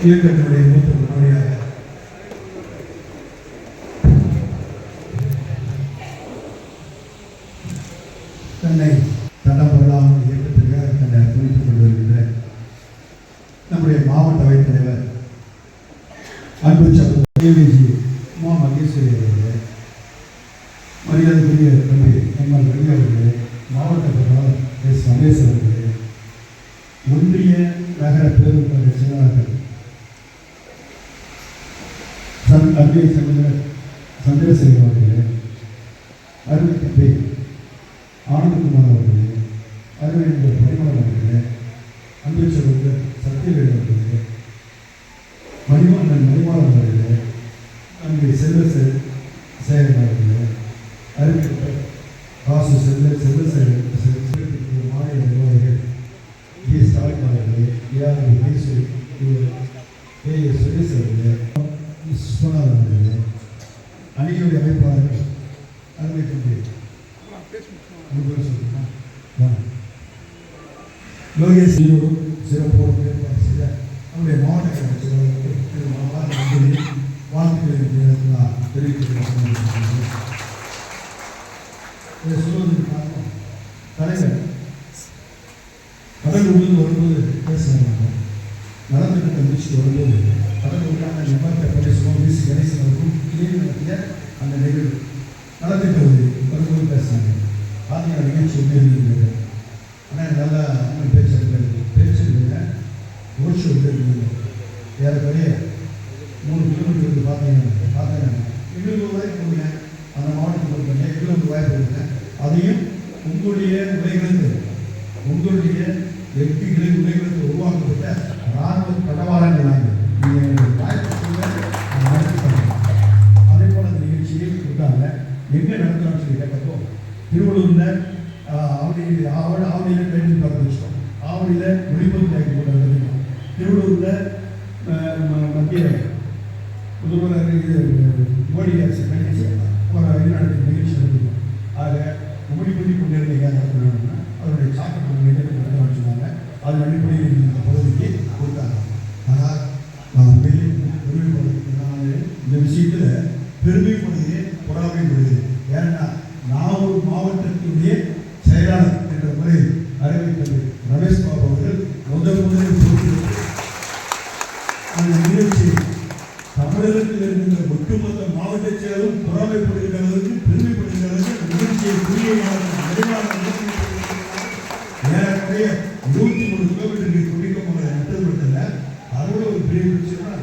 இயக்கத்தினுடைய மூத்த முன்னோடியாக தன்னை தடம் பொருளாமல் இயக்கத்திற்காக தன்னை அர்ப்பணித்துக் கொண்டு வருகின்ற நம்முடைய மாவட்ட அவைத்தலைவர் அன்பு சகோதரி மா மகேஸ்வரி அவர்களே, மரியாதைக்குரிய தம்பி எம்எல் ரவி அவர்களே, மாவட்ட பொருளாளர் எஸ் ரமேஷ் அவர்களே, ஒன்றிய நகர பேருந்து கழக செயலாளர்கள் அன்பை சந்திரசேகர் அவர்களே, அருமை தம்பி ஆனந்தகுமார் அவர்களே, அருமை பரிமளம் அவர்களே, அன்பு சகோதரர் சத்தியவேல் அவர்களே, மணிமாறன் அவர்களே, அன்பை சேகர் அவர்களே, அருமை காசு செல்வசேகர் மாநில நிர்வாகிகள் ஜி ஸ்டாலின் அவர்களே, ஏஆர் மகேஸ்வரி, ஏஎஸ் சுரேஷ் அவர்களே, சுஷ்மநாதன் அவர்களே, அணியுடைய அமைப்பாளர்கள் அருமை தம்பி லோகேஷ் சிறப்போடு ஏற்பாடு செய்த நம்முடைய மாவட்ட கழக செயலாளருக்கு வாழ்த்துக்களை தெரிவித்துக் சொல்வதற்கு காரணம் தலைவர் கடலூரில் வரும்போது பேசுகிறாங்க, நலத்திட்டத்தை முடிச்சுட்டு வரும்போது கடலூருக்கான நிர்வாகத்தை பரிசும் வீசி கணேசன் அவர்களும் இணைந்து நடத்திய அந்த நிகழ்வு நலத்திட்ட வரும்போது பேசுகிறாங்க. பார்த்தீங்கன்னா நிகழ்ச்சி இருந்தது. ஆனால் நல்லா பேச்சு இல்லை, ரோட் ஷோ இருந்தது. ஏறக்குறைய 3 கிலோமீட்டர் வந்து பார்த்தீங்கன்னா எங்களுக்கு ஒரு வாய்ப்பு கொடுங்க, அந்த மாவட்டத்தில் கொடுங்க, எங்களுக்கு ஒரு வாய்ப்பு கொடுங்க. அதையும் உங்களுடைய எம்பிகளின் உரைகளுக்கு உருவாக்கப்பட்ட இராணுவ தடவாளங்கள் நாங்கள் நீங்கள் வாய்ப்பு அதே போல் அந்த நிகழ்ச்சியை கொடுத்தாங்க. எங்கே நடத்துகிறான்னு சொல்லி கேட்டப்போ திருவள்ளூரில் ஆவடியில் ட்ரைனிங் பார்க்க வச்சிட்டோம், ஆவடியில் விழிப்புணர்வு கேட்க போட்டு திருவள்ளூரில் மத்திய முதல்வர் மோடி அரசு நிகழ்ச்சி நடத்தி நிகழ்ச்சி நடத்தினோம். ஆக முடிப்பதி கொண்டிருந்த ஏன் நடத்தினோம்னா அவருடைய சாப்பிட்டு நடத்த வச்சுருந்தாங்க. அதன் அடிப்படையில் இந்த பகுதிக்கு கொடுத்தாங்க. ஆனால் நான் இந்த விஷயத்தில் பெருமைப்படுகிறேன், பொறாமைப்படுகிறேன். ஏன்னா நான் ஒரு மாவட்டத்தினுடைய செயலாளர் என்ற முறையில் அறிவித்தது ரமேஷ் பாபு அவர்கள் முதலில் அந்த நிகழ்ச்சி தமிழகத்தில் இருக்கின்ற ஒட்டுமொத்த மாவட்ட செயலும் பொறாமைப்படுகிற அளவுக்கு பெருமைப்படுகிற அளவுக்கு நிகழ்ச்சியை ஏறக்குறைய 23 கிலோமீட்டருக்கு துடிக்கமாக நடத்தப்பட்டதில்லை. அதோட ஒரு பெரிய விஷயம்னா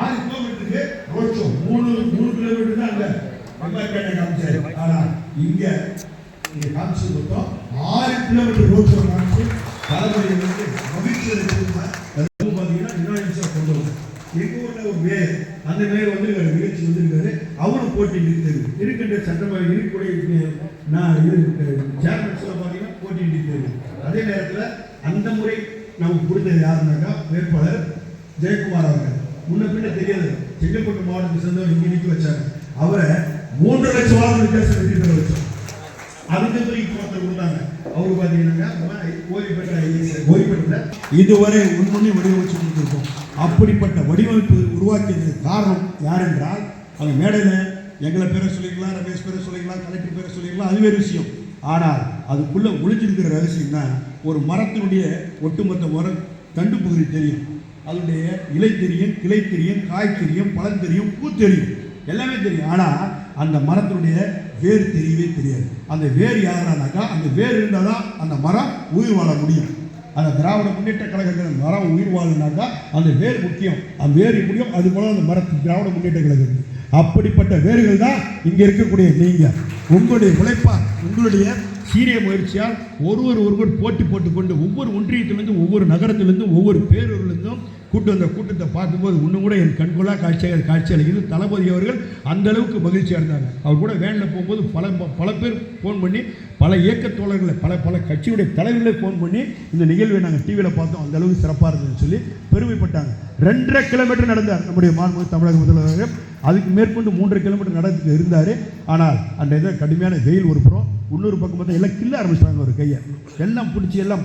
6 கிலோமீட்டருக்கு ரோட் ஷோ 3 கிலோமீட்டர் தான் அங்கே காமிச்சாரு. ஆனால் இங்கே காமிச்சு மொத்தம் 6 கிலோமீட்டர் ரோட் ஷோ காமிச்சு தலைமுறை வந்து மகிழ்ச்சியை பார்த்தீங்கன்னா இன்னொரு கொண்டு வரும். எங்கள் ஊரில் ஒரு மேயர், அந்த மேயர் வந்து நிகழ்ச்சி வந்திருக்காரு. அவரும் போட்டி இருக்கின்ற சட்டமாக இருக்கக்கூடிய சேர்மன்ஸ் பார்த்தீங்கன்னா போட்டி நிறுத்தது. அதே நேரத்தில் அந்த முறை நமக்கு கொடுத்தது யாருனாக்கா வேட்பாளர் ஜெயக்குமார் அவர்கள். முன்ன பின்ன தெரியாது, செங்கல்பட்டு மாவட்டத்தை சேர்ந்தவர் இங்கே நிற்க வச்சாங்க. அவரை 3 லட்சம் வாக்கு வித்தியாசம் வெற்றி பெற வச்சோம். அதுக்கு ஒருத்தர் கொடுத்தாங்க. அவரு பார்த்தீங்கன்னாக்கா ஓய்வுபெற்ற இதுவரை முன்னே வடிவமைச்சு கொடுத்துருக்கோம். அப்படிப்பட்ட வடிவமைப்பு உருவாக்கியதுக்கு காரணம் யார் என்றால், அந்த மேடையில் எங்களை பேரை சொல்லிக்கலாம், ரமேஷ் பேரை சொல்லிக்கலாம், கலெக்டர் பேரை சொல்லிக்கலாம், அது வேறு விஷயம். ஆனால் அதுக்குள்ளே ஒளிஞ்சிருக்கிற ரகசியம் தான், ஒரு மரத்தினுடைய ஒட்டுமொத்த மரம் தண்டு பகுதி தெரியும், அதனுடைய இலை தெரியும், கிளை தெரியும், காய் தெரியும், பழம் தெரியும், பூ தெரியும், எல்லாமே தெரியும். ஆனால் அந்த மரத்தினுடைய வேர் தெரியவே தெரியாது. அந்த வேர் யாருனாக்கா, அந்த வேர் இருந்தால் தான் அந்த மரம் உயிர் வாழ முடியும். அந்த திராவிட முன்னேற்ற கழகத்தில் மரம் உயிர் வாழனாக்கா அந்த வேர் முக்கியம். அந்த வேர் முடியும், அது போல அந்த மரத்து திராவிட முன்னேற்ற கழகம். அப்படிப்பட்ட வேர்கள் தான் இங்கே இருக்கக்கூடிய நீங்கள். உங்களுடைய உழைப்பால், உங்களுடைய சீரிய முயற்சியால் ஒருவர் போட்டி போட்டுக்கொண்டு ஒவ்வொரு ஒன்றியத்திலிருந்து, ஒவ்வொரு நகரத்திலிருந்தும், ஒவ்வொரு பேரூர்லேருந்தும் அந்த கூட்டத்தை பார்க்கும்போது இன்னும் கூட என் கண்கொள்ளா காட்சியளிக்குது. தளபதி அவர்கள் அந்த அளவுக்கு மகிழ்ச்சியாக இருந்தாங்க. அவர் கூட வேனில் போகும்போது பல பேர் ஃபோன் பண்ணி, பல இயக்க தோழர்களை, பல கட்சியுடைய தலைவர்களை ஃபோன் பண்ணி இந்த நிகழ்வை நாங்கள் டிவியில் பார்த்தோம், அந்த அளவுக்கு சிறப்பாக இருந்ததுன்னு சொல்லி பெருமைப்பட்டாங்க. 2.5 கிலோமீட்டர் நடந்தார் நம்முடைய மாண்புமிகு தமிழக முதல்வர். அதுக்கு மேற்கொண்டு 3 கிலோமீட்டர் நடந்து இருந்தார். ஆனால் அந்த இதை கடுமையான வெயில் ஒரு புறம், இன்னொரு பக்கம் பார்த்தா எல்லாம் கில்ல ஆரம்பிச்சிட்டாங்க. ஒரு கையை எல்லாம் பிடிச்சி எல்லாம்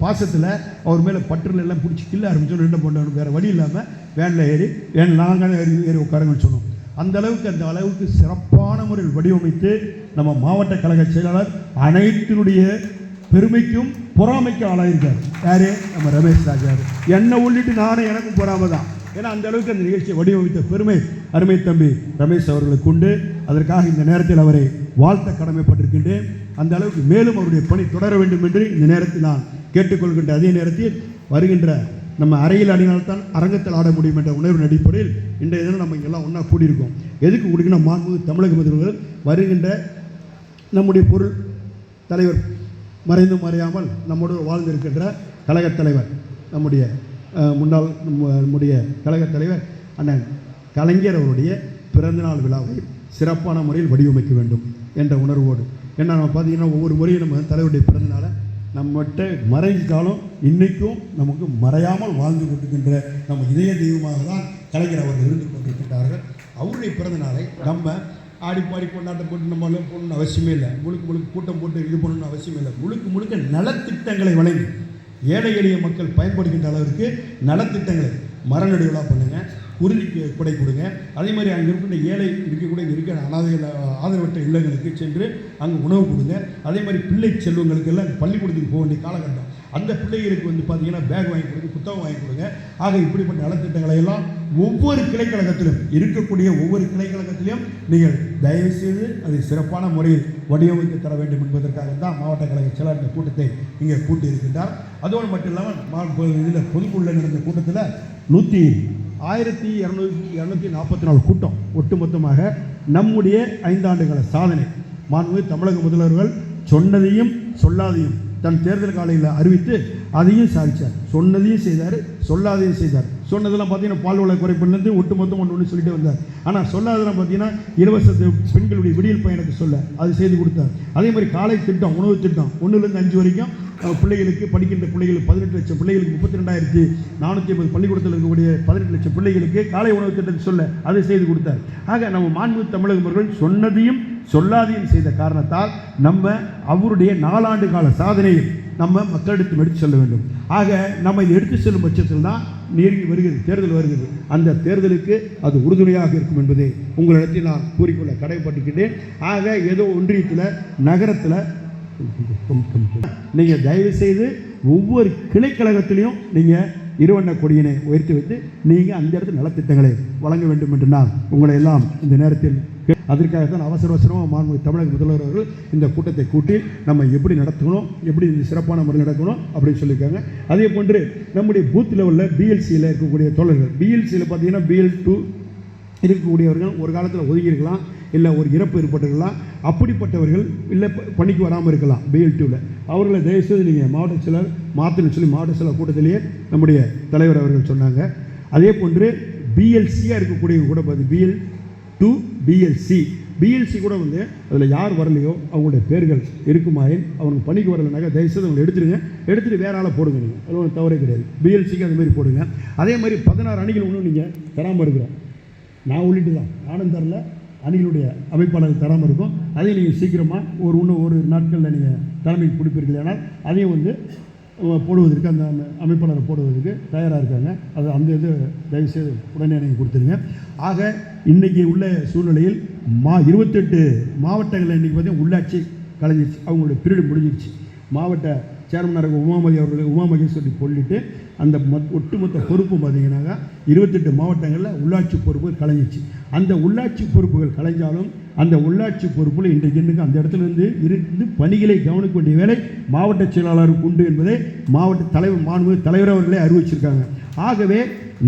பாசத்தில் அவர் மேலே பற்றுல எல்லாம் பிடிச்சி கிள்ள ஆரம்பிச்சோன்னு என்ன பண்ணணும், வேறு வழி இல்லாமல் வேனில் ஏறி நாங்கள் ஏறி உட்காருங்கன்னு சொன்னோம். அந்த அளவுக்கு சிறப்பான முறையில் வடிவமைத்து நம்ம மாவட்ட கழக செயலாளர் அனைத்தினுடைய பெருமைக்கும் பொறாமைக்கும் ஆளாயிருக்கார். யாரு? நம்ம ரமேஷ் ராஜா. என்னை உள்ளிட்டு நானும் எனக்கும் பொறாமை தான். ஏன்னா அந்த அளவுக்கு அந்த நிகழ்ச்சியை வடிவமைத்த பெருமை அருமை தம்பி ரமேஷ் அவர்களுக்கு உண்டு. அதற்காக இந்த நேரத்தில் அவரை வாழ்த்த கடமைப்பட்டிருக்கின்றேன். அந்த அளவுக்கு மேலும் அவருடைய பணி தொடர வேண்டும் என்று இந்த நேரத்தில் நான் கேட்டுக்கொள்கின்ற அதே நேரத்தில் வருகின்ற நம்ம அறையில் ஆடினால்தான் அரங்கத்தில் ஆட முடியும் என்ற உணர்வின் அடிப்படையில் இன்றைய தினம் நம்ம இங்கெல்லாம் ஒன்றா கூடியிருக்கோம். எதுக்கு கூடிக்கணும்? மாண்புமிகு தமிழக முதல்வர்கள் வருகின்ற நம்முடைய பொருள் தலைவர் மறைந்து மறையாமல் நம்மோடு வாழ்ந்திருக்கின்ற கழகத் தலைவர் நம்முடைய முன்னாள் நம்முடைய கழகத் தலைவர் அண்ணன் கலைஞர் அவருடைய பிறந்தநாள் விழாவை சிறப்பான முறையில் வடிவமைக்க வேண்டும் என்ற உணர்வோடு. ஏன்னா நம்ம பார்த்திங்கன்னா ஒவ்வொரு முறையும் நம்ம தலைவருடைய பிறந்தநாளை நம்மகிட்ட மறைஞ்சிட்டாலும் இன்றைக்கும் நமக்கு மறையாமல் வாழ்ந்து கொண்டிருக்கின்ற நம்ம இதய தெய்வமாக தான் கலைஞர் அவர்கள் இருந்து கொண்டிருக்கின்றார்கள். அவருடைய பிறந்த நாளை நம்ம ஆடிப்பாடி கொண்டாட்டம் போட்டு நம்ம போடணும்னு அவசியமே இல்லை. முழுக்க கூட்டம் போட்டு இது பண்ணணும்னு அவசியமே இல்லை. முழுக்க நலத்திட்டங்களை வழங்கி ஏழை எளிய மக்கள் பயன்படுகின்ற அளவிற்கு நலத்திட்டங்களை மரநடு விழா பண்ணுங்கள், உறுதிக்கு கொடை கொடுங்க. அதே மாதிரி அங்கே இருக்கின்ற ஏழை இருக்கக்கூடிய இருக்கிற அனாதைகள் ஆதரவற்ற இல்லங்களுக்கு சென்று அங்கே உணவு கொடுங்க. அதே மாதிரி பிள்ளை செல்வங்களுக்கு எல்லாம் பள்ளிக்கூடத்துக்கு போக வேண்டிய காலகட்டம். அந்த பிள்ளைகளுக்கு வந்து பார்த்திங்கன்னா பேக் வாங்கி கொடுங்க, புத்தகம் வாங்கி கொடுங்க. ஆக இப்படிப்பட்ட நலத்திட்டங்களை எல்லாம் ஒவ்வொரு கிளைக்கழகத்திலும் இருக்கக்கூடிய ஒவ்வொரு கிளைக்கழகத்திலையும் நீங்கள் தயவுசெய்து அதை சிறப்பான முறையில் வடிவமைத்து தர வேண்டும் என்பதற்காக தான் மாவட்ட கழக செயலாளர் கூட்டத்தை இங்கே கூட்டி இருக்கின்றார். அதோடு மட்டும் இல்லாமல் இதில் பொதுக்குழுவில் நடந்த கூட்டத்தில் 1244 கூட்டம் ஒட்டுமொத்தமாக நம்முடைய 5 ஆண்டுகால சாதனை மாண்புமிகு தமிழக முதல்வர்கள் சொன்னதையும் சொல்லாதையும் தன் தேர்தல் காலையில் அறிவித்து அதையும் சாதித்தார். சொன்னதையும் செய்தார், சொல்லாதையும் செய்தார். சொன்னதெல்லாம் பார்த்தீங்கன்னா பால்வள குறைப்பிலிருந்து ஒட்டுமொத்தம் ஒன்று சொல்லிட்டு வந்தார். ஆனால் சொல்லாதெல்லாம் பார்த்தீங்கன்னா இலவச பெண்களுடைய விடியல் பயனுக்கு சொல்ல அது செய்து கொடுத்தார். அதே மாதிரி காலை திட்டம், உணவு திட்டம் 1லேருந்து 5 வரைக்கும் பிள்ளைகளுக்கு படிக்கின்ற பிள்ளைகளுக்கு 18 லட்சம் பிள்ளைகளுக்கு 32,450 பள்ளிக்கூடத்தில் இருக்கக்கூடிய 18 லட்சம் பிள்ளைகளுக்கு காலை உணவு திட்டத்தை சொல்ல அதை செய்து கொடுத்தார். ஆக நம்ம மாண்புமிகு தமிழக முதல்வர்கள் சொன்னதையும் சொல்லாதையும் செய்த காரணத்தால் நம்ம அவருடைய 4 ஆண்டு கால சாதனையை நம்ம மக்களிடத்தில் எடுத்து செல்ல வேண்டும். ஆக நம்ம இதை எடுத்து செல்லும் பட்சத்தில் தான் நெருங்கி வருகிறது, தேர்தல் வருகிறது. அந்த தேர்தலுக்கு அது உறுதுணையாக இருக்கும் என்பதை உங்களிடத்தில் நான் கூறிக்கொள்ள கடமைப்பட்டிருக்கின்றேன். ஆக ஏதோ ஒன்றியத்தில் நகரத்தில் நீங்கள் தயவு செய்து ஒவ்வொரு கிளைக்கழகத்திலையும் நீங்கள் இருவண்ண கொடியினை உயர்த்தி வைத்து நீங்கள் அந்த இடத்துல நலத்திட்டங்களை வழங்க வேண்டும் என்று நான் உங்களை எல்லாம் இந்த நேரத்தில் அதற்காகத்தான் அவசரமாக மாண்புமிகு தமிழக முதல்வர் அவர்கள் இந்த கூட்டத்தை கூட்டி நம்ம எப்படி நடத்தணும், எப்படி இந்த சிறப்பான முறையில் நடக்கணும் அப்படின்னு சொல்லியிருக்காங்க. அதே போன்று நம்முடைய பூத் லெவலில் பிஎல்சியில் இருக்கக்கூடிய தோழர்கள், பிஎல்சியில் பார்த்தீங்கன்னா BL2 இருக்கக்கூடியவர்கள் ஒரு காலத்தில் ஒதுங்கியிருக்கலாம், இல்லை ஒரு இறப்பு ஏற்பட்டிருக்கலாம். அப்படிப்பட்டவர்கள் இல்லை பணிக்கு வராமல் இருக்கலாம். BL2வில் அவர்களை தயவுசெய்து நீங்கள் மாவட்ட செயலர் மாற்றணும்னு சொல்லி மாவட்ட செயலர் கூட்டத்திலேயே நம்முடைய தலைவர் அவர்கள் சொன்னாங்க. அதே போன்று BLCயாக இருக்கக்கூடியவங்க கூட பார்த்து BL2 BLC கூட வந்து அதில் யார் வரலையோ அவங்களுடைய பேர்கள் இருக்குமாயின் அவங்க பணிக்கு வரலைனாக்கா தயவுசெய்து அவங்க எடுத்துகிட்டு வேற ஆளை போடுங்க. நீங்கள் அது ஒன்றும் தவறே கிடையாது. BLCக்கு அதுமாரி போடுங்க. அதே மாதிரி 16 அணிகள் ஒன்றும் நீங்கள் தராமல் இருக்கிறோம். நான் உள்ளிட்டு தான் நானும் தரல, அணிகளுடைய அமைப்பாளர்கள் தராமல் இருக்கும். அதையும் நீங்கள் சீக்கிரமாக ஒரு நாட்களில் நீங்கள் தலைமைக்கு பிடிப்பீர்கள். ஆனால் அதையும் வந்து போடுவதற்கு அந்த அமைப்பாளரை போடுவதற்கு தயாராக இருக்காங்க. அது அந்த இது தயவுசெய்து உடனே நீங்கள் கொடுத்துருங்க. ஆக இன்றைக்கி உள்ள சூழ்நிலையில் 28 மாவட்டங்களில் இன்றைக்கி பார்த்தீங்கன்னா உள்ளாட்சி கலைஞ்சிருச்சு, அவங்களுடைய பீரியடு முடிஞ்சிருச்சு. மாவட்ட சேர்மனாக உமா மகேஸ்வரி சொல்லிட்டு அந்த ஒட்டுமொத்த பொறுப்பு பார்த்தீங்கன்னாக்கா 28 மாவட்டங்களில் உள்ளாட்சி பொறுப்புகள் கலைஞ்சிச்சு. அந்த உள்ளாட்சி பொறுப்புகள் கலைஞ்சாலும் அந்த உள்ளாட்சி பொறுப்பில் இன்றைக்கு அந்த இடத்துல இருந்து பணிகளை கவனிக்க வேண்டிய வேலை மாவட்ட செயலாளருக்கு உண்டு என்பதை மாவட்ட தலைவர் மாண்புமிகு தலைவர் அவர்களே அறிவிச்சிருக்காங்க. ஆகவே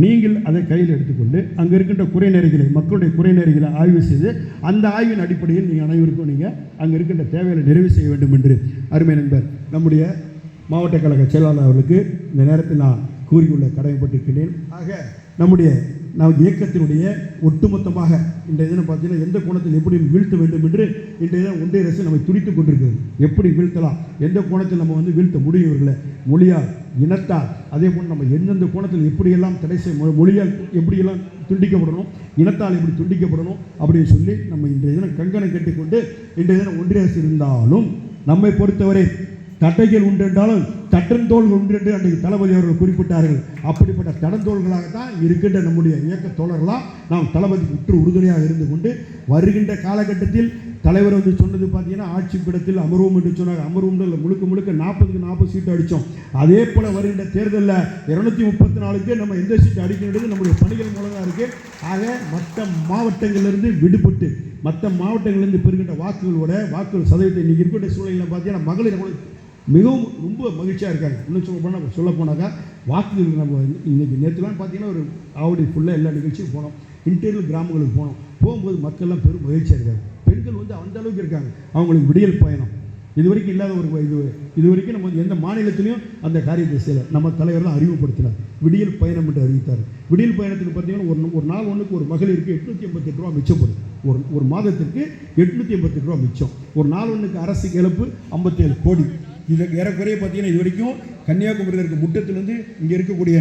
நீங்கள் அதை கையில் எடுத்துக்கொண்டு அங்கே இருக்கின்ற குறைநெறிகளை மக்களுடைய குறைநெறிகளை ஆய்வு செய்து அந்த ஆய்வின் அடிப்படையில் நீங்கள் அனைவருக்கும் நீங்கள் அங்கே இருக்கின்ற தேவைகளை நிறைவு செய்ய வேண்டும் என்று அருமை நண்பர் நம்முடைய மாவட்ட கழக செயலாளர் அவர்களுக்கு இந்த நேரத்தில் நான் கூறிக்கொள்ள கடமைப்பட்டிருக்கிறேன். ஆக நம்முடைய இயக்கத்தினுடைய ஒட்டுமொத்தமாக இன்றைய தினம் பார்த்தீங்கன்னா எந்த கோணத்தில் எப்படி வீழ்த்த வேண்டும் என்று இன்றைய தினம் ஒன்றிய அரசு நம்மை துடித்துக் கொண்டிருக்கிறது. எப்படி வீழ்த்தலாம், எந்த கோணத்தில் நம்ம வந்து வீழ்த்த முடியவர்களை மொழியால் இனத்தால், அதே போல் நம்ம எந்தெந்த கோணத்தில் எப்படியெல்லாம் தடை செய்ய மொழியால் எப்படியெல்லாம் துண்டிக்கப்படணும், இனத்தால் எப்படி துண்டிக்கப்படணும் அப்படின்னு சொல்லி நம்ம இன்றைய தினம் கங்கணம் கட்டிக்கொண்டு இன்றைய தினம் ஒன்றிய அரசு இருந்தாலும் நம்மை பொறுத்தவரை தட்டைகள் உண்டு என்றாலும் தட்டந்தோள்கள் உண்டு என்று அன்றைக்கு தளபதி அவர்கள் குறிப்பிட்டார்கள். அப்படிப்பட்ட தடந்தோள்களாகத்தான் இருக்கின்ற நம்முடைய இயக்க தோழர்களாம் நாம் தளபதிக்கு உற்று உறுதுணையாக இருந்து கொண்டு வருகின்ற காலகட்டத்தில் தலைவர் வந்து சொன்னது பார்த்தீங்கன்னா ஆட்சி பீடத்தில் அமர்வோம் என்று சொன்னாங்க. அமர்வோம் முழுக்க முழுக்க 40க்கு 40 சீட்டு அடித்தோம். அதே போல் வருகின்ற தேர்தலில் 234க்கு நம்ம எந்த சீட்டு அடிக்கின்றது நம்முடைய பணிகள் மூலமாக இருக்குது. ஆக மற்ற மாவட்டங்களிலிருந்து விடுபட்டு மற்ற மாவட்டங்களிலிருந்து பெறுகின்ற வாக்குகள் சதவீதத்தை இன்றைக்கி இருக்கின்ற சூழ்நிலையில் பார்த்தீங்கன்னா மகளிர் மிகவும் ரொம்ப மகிழ்ச்சியாக இருக்காங்க. இன்னும் சொல்ல போனாக்கா வாக்குகள் நம்ம இன்றைக்கி நேற்றுலாம் பார்த்தீங்கன்னா ஒரு ஆவடி ஃபுல்லாக எல்லா நிகழ்ச்சியும் போனோம். இன்டீரியல் கிராமங்களுக்கு போகும்போது மக்கள்லாம் பெரும் மகிழ்ச்சியாக இருக்காங்க. பெண்கள் வந்து அந்த அளவுக்கு இருக்காங்க. அவங்களுக்கு விடியல் பயணம் இது வரைக்கும் இல்லாத ஒரு இது வரைக்கும் நம்ம எந்த மாநிலத்திலையும் அந்த காரியத்தை செய்யலை. நம்ம தலைவர் தான் அறிமுகப்படுத்தினார். விடியல் பயணம் என்று அறிவித்தார். விடியல் பயணத்துக்கு பார்த்தீங்கன்னா ஒரு நாள் ஒன்றுக்கு ஒரு மகளிருக்கு 888 ரூபா மிச்சப்படும். ஒரு மாதத்திற்கு 888 ரூபா மிச்சம். ஒரு நாள் ஒன்றுக்கு அரசுக்கு இழப்பு 57 கோடி. இது ஏறக்குறைய பார்த்தீங்கன்னா இது வரைக்கும் கன்னியாகுமரியில் இருக்க முட்டத்திலேருந்து இங்கே இருக்கக்கூடிய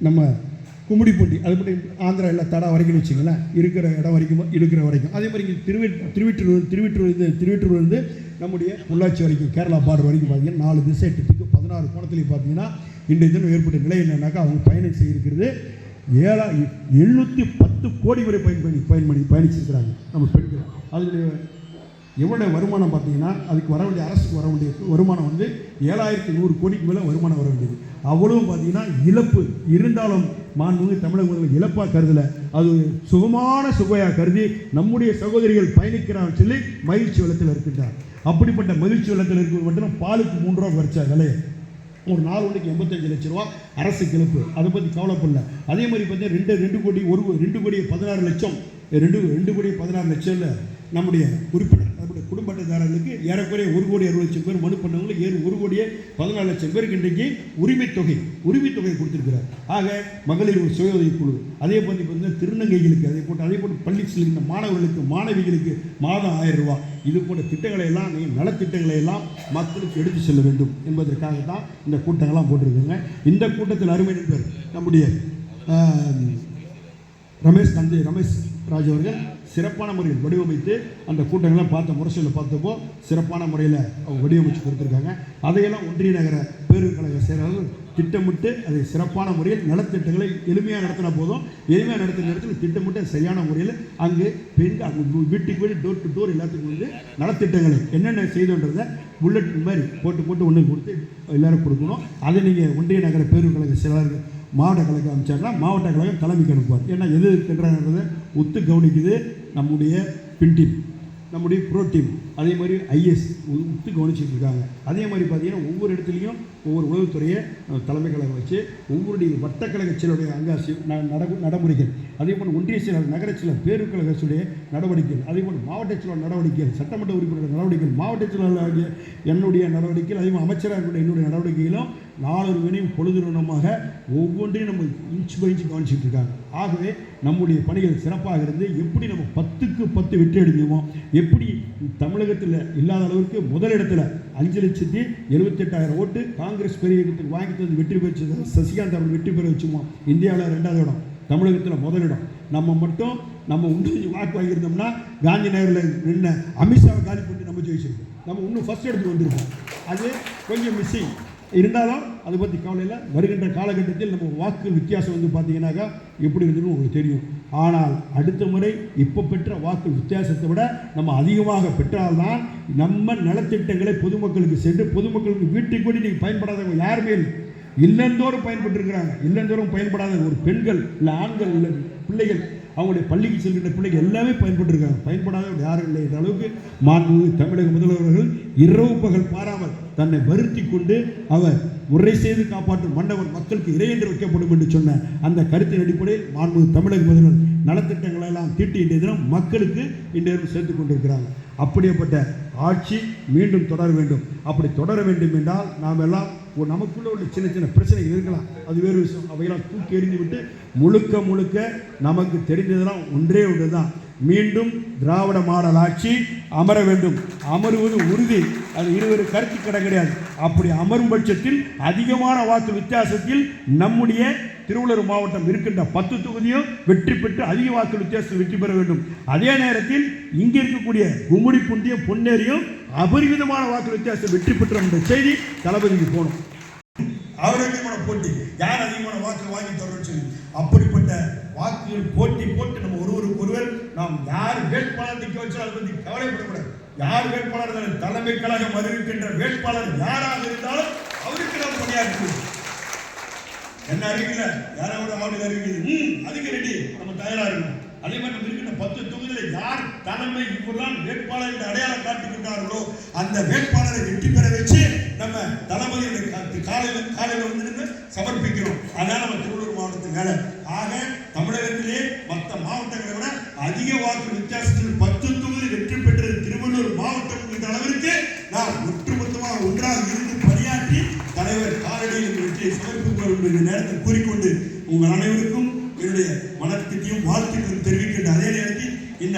நம்ம கும்மிடிப்பூண்டி அது மட்டும் ஆந்திரா எல்லாம் தடா வரைக்கும் வச்சுங்களேன் இருக்கிற இடம் வரைக்கும் அதே மாதிரி இங்கே திருவெற்றூர்லேருந்து நம்முடைய பொள்ளாச்சி வரைக்கும் கேரளா பார்டர் வரைக்கும் பார்த்தீங்கன்னா 4 திசை 8 திக்கு 16 கோணத்துலேயும் பார்த்தீங்கன்னா இன்றைய தினம் ஏற்பட்ட நிலை என்னன்னாக்கா அவங்க பயணம் செய்திருக்கிறது 710 கோடி வரை பயணிச்சிருக்கிறாங்க நம்ம பெண்கள். அதனுடைய எவ்வளோ வருமானம் பார்த்தீங்கன்னா அதுக்கு வர வேண்டிய அரசுக்கு வர வேண்டிய வருமானம் வந்து 7100 கோடிக்கு மேலே வருமானம் வர வேண்டியது. அவ்வளவும் பார்த்தீங்கன்னா இழப்பு இருந்தாலும் மாண்புமிகு தமிழக முதல்வர் இழப்பாக கருதலை. அது சுகமான சுவையாக கருதி நம்முடைய சகோதரிகள் பயணிக்கிறான்னு சொல்லி மகிழ்ச்சி வெள்ளத்தில் இருக்கின்றார். அப்படிப்பட்ட மகிழ்ச்சி வெள்ளத்தில் இருக்கிறது மட்டும் பாலுக்கு 3 ரூபா குறைச்சா விலையை ஒரு நாள் ஒன்றுக்கு 85 லட்சம் ரூபா அரசு கிழப்பு. அதை பற்றி கவலைப்படல. அதே மாதிரி பார்த்தீங்கன்னா 2 கோடி 16 லட்சம் 2 கோடி 16 லட்சம் நம்முடைய உறுப்பினர் நம்முடைய குடும்ப அட்டைதாரர்களுக்கு ஏறக்குறைய 1 கோடி 60 லட்சம் பேர் மனு பண்ணவங்களுக்கு 1 கோடியே 14 லட்சம் பேருக்கு இன்றைக்கு உரிமை தொகை கொடுத்திருக்கிறார். ஆக மகளிர் ஒரு சுய உதவி குழு அதே போன்று பார்த்தீங்கன்னா திருநங்கைகளுக்கு அதே போட்டு பள்ளி செல்கின்ற மாணவர்களுக்கு மாணவிகளுக்கு மாதம் 1000 ரூபா இது போன்ற திட்டங்களை எல்லாம் நலத்திட்டங்களை எல்லாம் மக்களுக்கு எடுத்து செல்ல வேண்டும் என்பதற்காக தான் இந்த கூட்டங்கள்லாம் போட்டிருக்காங்க. இந்த கூட்டத்தில் அருமை நண்பர் நம்முடைய ரமேஷ் ராஜ் அவர்கள் சிறப்பான முறையில் வடிவமைத்து அந்த கூட்டங்களை முரசொலியில் பார்த்தப்போ சிறப்பான முறையில் அவங்க வடிவமைச்சு கொடுத்துருக்காங்க. அதையெல்லாம் ஒன்றிய நகர பேரூர் கழக செயலாளர்கள் திட்டமிட்டு அதை சிறப்பான முறையில் நலத்திட்டங்களை எளிமையாக நடத்தின போதும் எளிமையாக நடத்தின நேரத்தில் திட்டமிட்டு சரியான முறையில் அங்கு பெண்கள் வீட்டுக்கு வீடு டோர் டு டோர் எல்லாத்துக்கும் வந்து நலத்திட்டங்களை என்னென்ன செய்தோன்றதை புல்லட் மாதிரி போட்டு ஒன்று கொடுத்து எல்லோரும் கொடுக்கணும். அதை நீங்கள் ஒன்றிய நகர பேரூர் கழக செயலாளர்கள் மாவட்ட கழகம் அமைச்சார்னா மாவட்ட கழகம் தலைமைக்கு அனுப்புவார். ஏன்னா எது இருக்கின்றதை ஒத்து கவனிக்குது நம்முடைய பின் டீம் நம்முடைய ப்ரோ டீம் அதே மாதிரி ஐஎஸ் ஒத்து கவனிச்சுட்டு இருக்காங்க. அதே மாதிரி பார்த்தீங்கன்னா ஒவ்வொரு இடத்துலையும் ஒவ்வொரு உளவுத்துறையை தலைமை கழகம் வச்சு ஒவ்வொருடைய வட்டக்கழக செயலுடைய அங்காசி நடைமுறைகள் அதே போல் ஒன்றிய செயலர் நகர செயலர் பேரூர் கழகத்துடைய நடவடிக்கைகள் அதே போல் மாவட்ட செயலர் நடவடிக்கைகள் சட்டமன்ற உறுப்பினர் நடவடிக்கைகள் மாவட்ட செயலாளர் என்னுடைய நடவடிக்கைகள் அதே மாதிரி அமைச்சராக என்னுடைய நடவடிக்கைகளும் நாளொரு வினையும் பொழுதுமாக ஒவ்வொன்றையும் நம்ம இன்ச் பை இன்ச் கவனிச்சுட்டு இருக்காங்க. ஆகவே நம்முடைய பணிகள் சிறப்பாக இருந்து எப்படி நம்ம 10க்கு 10 வெற்றி அடைஞ்சோமோ எப்படி தமிழகத்தில் இல்லாத அளவுக்கு முதலிடத்தில் 5,78,000 ஓட்டு காங்கிரஸ் பெரிய இயக்கத்துக்கு வாங்கிட்டு வெற்றி பெற்று சசிகாந்த் அவர்கள் வெற்றி பெற வச்சுமோ இந்தியாவில் 2வது இடம் தமிழகத்தில் முதலிடம் நம்ம வாக்கு வாங்கியிருந்தோம்னா காந்தி நகரில் நின்று அமித்ஷாவை காலி பண்ணி நம்ம ஜெயிச்சிருக்கோம். நம்ம இன்னும் ஃபஸ்ட் இடத்துக்கு வந்திருக்கோம். அது கொஞ்சம் மிஸ்ஸிங் இருந்தாலும் அதை பற்றி கவலையில் வருகின்ற காலகட்டத்தில் நம்ம வாக்கு வித்தியாசம் வந்து பார்த்தீங்கன்னாக்கா எப்படி இருந்ததுன்னு உங்களுக்கு தெரியும். ஆனால் அடுத்த முறை இப்போ பெற்ற வாக்கு வித்தியாசத்தை விட நம்ம அதிகமாக பெற்றால்தான் நம்ம நலத்திட்டங்களை பொதுமக்களுக்கு சென்று பொதுமக்களுக்கு வீட்டுக்கு கூட நீங்கள் பயன்படாதவங்க யாருமே இல்லந்தோறும் பயன்பட்டுருக்கிறாங்க. இல்லந்தோறும் பயன்படாத ஒரு பெண்கள் இல்லை ஆண்கள் இல்லை பிள்ளைகள் அவங்களுடைய பள்ளிக்கு செல்கின்ற பிள்ளைகள் எல்லாமே பயன்பட்டுருக்காங்க. பயன்படாதவர்கள் யாரும் இல்லை என்ற அளவுக்கு மாண்புமிகு தமிழக முதல்வர்கள் இரவு பகல் பாராமல் தன்னை வருத்தி கொண்டு அவர் முறை செய்து காப்பாற்றும் மன்னவர் மக்களுக்கு இறையென்று வைக்கப்படும் என்று சொன்ன அந்த கருத்தின் அடிப்படையில் மாண்புமிகு தமிழக முதல்வர் நலத்திட்டங்களை எல்லாம் தீட்டி இன்றைய தினம் மக்களுக்கு இன்றைய சேர்த்து கொண்டிருக்கிறாங்க. அப்படிப்பட்ட ஆட்சி மீண்டும் தொடர வேண்டும். அப்படி தொடர வேண்டும் என்றால் நாம் எல்லாம் நமக்குள்ள உள்ள சின்ன சின்ன பிரச்சனைகள் இருக்கலாம், அது வேறு விஷயம். அவையெல்லாம் தூக்கி எறிந்து விட்டு முழுக்க நமக்கு தெரிந்ததெல்லாம் ஒன்றே தான் மீண்டும் திராவிட மாடல் ஆட்சி அமர வேண்டும். அமருவது உறுதி. அது இருவரு கருத்து கிடையாது. அப்படி அமரும் பட்சத்தில் அதிகமான வாக்கு வித்தியாசத்தில் நம்முடைய திருவள்ளூர் மாவட்டம் இருக்கின்ற 10 தொகுதியும் வெற்றி பெற்று அதிக வாக்கு வித்தியாசத்தில் வெற்றி பெற வேண்டும். அதே நேரத்தில் இங்கே இருக்கக்கூடிய கும்மிடிப்பூண்டியும் பொன்னேரியும் அபரிமிதமான வாக்கு வித்தியாசத்தில் வெற்றி பெற்ற என்ற செய்தி தளபதிக்கு போகணும். ஆரோக்கியமான போட்டி, யார் அதிகமான வாக்கு வாங்கி தரணும்னு சொல்லி அப்படிப்பட்ட வாக்குகள் போட்டி போட்டு நம்ம ஒருவர் நாம் யார் வேட்பாளர் நிற்க வச்சோ அதை பற்றி கவலைப்படக்கூடாது. யார் வேட்பாளர் தலைமை கழகம் அறிவிக்கின்ற வேட்பாளர் யாராக இருந்தாலும் அவருக்கு நாம் பணியாற்றுவோம். என்ன அறிவிக்கல யாராவது ஆளுநர் அறிவிக்குது அதுக்கு ரெடி நம்ம தயாரா இருக்கணும். அதே மாதிரி நம்ம இருக்கின்ற 10 தொகுதியில் யார் தலைமை இப்பெல்லாம் வேட்பாளர் என்று அடையாளம் காட்டுகின்றார்களோ அந்த வேட்பாளரை வெற்றி பெற வச்சு நம்ம தளபதியுடைய காலையில் வந்து சமர்ப்பிக்கிறோம். அதனால நம்ம திருவள்ளூர் மாவட்டத்துக்கு மேல ஆக தமிழகத்திலே மற்ற மாவட்டங்களை விட அதிக வாக்கு வித்தியாசத்தில் 10 தொகுதி வெற்றி பெற்றது திருவள்ளூர் மாவட்டம் என்ற அளவிற்கு நாம் ஒட்டுமொத்தமாக ஒன்றாக இருந்து பணியாற்றி தலைவர் காலடியில் வெற்றியை சமர்ப்பிப்போம் என்ற நேரத்தை கூறிக்கொண்டு உங்கள் அனைவருக்கும் என்னுடைய வணக்கத்தையும் வாழ்த்துக்களும் தெரிவிக்கின்ற அதே நேரத்தில் இந்த